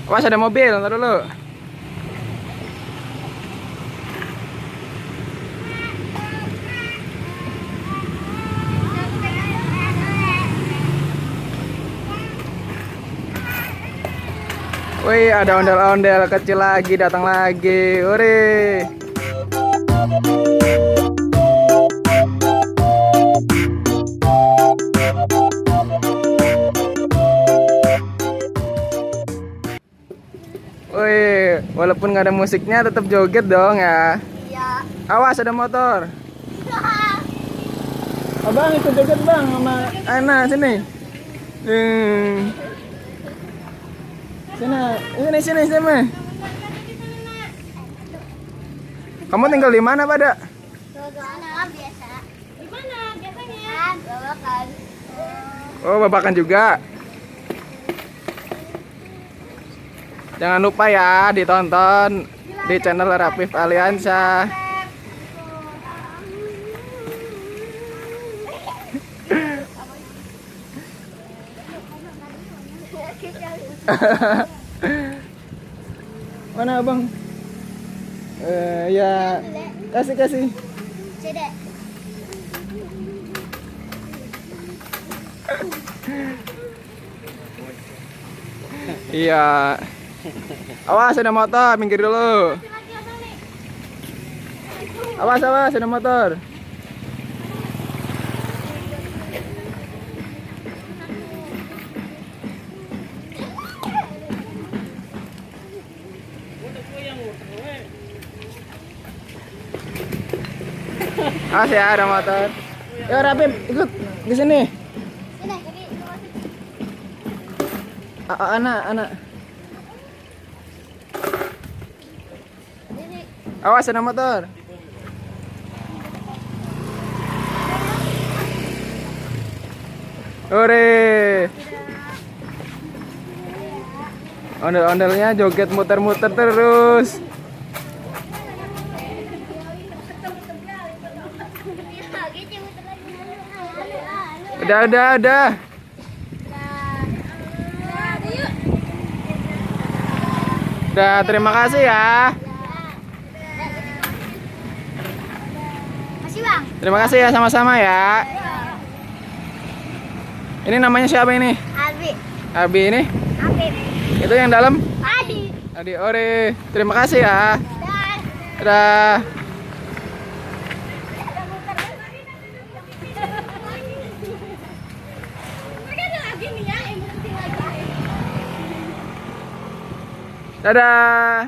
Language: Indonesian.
Awas ada mobil, ntar dulu. Wih, ada ondel-ondel kecil lagi datang lagi. Uri. Wih, walaupun nggak ada musiknya tetap joget dong ya. Iya. Awas ada motor. Abang ikut joget bang sama Ana sini. Sini. Kamu tinggal di mana, Pada? Mana biasa? Di mana biasanya? Babakan. Oh, babakan juga. Jangan lupa ya ditonton di channel Rafif Aliansa. Mana abang? Ya kasih. Cedek. Iya. Awas ada motor, minggir dulu. Awas ada motor. Awas ya ada motor. Yo Rafif, ikut ke sini. Sini. Anak. Awas ada motor. Hore. Ondel-ondelnya joget muter-muter terus. Udah. Udah, terima kasih ya. Masih bang? Terima kasih ya sama-sama ya. Ini namanya siapa ini? Abi ini? Abi. Itu yang dalam? Adi. Ore. Terima kasih ya. Dan. Dadah. Dadah.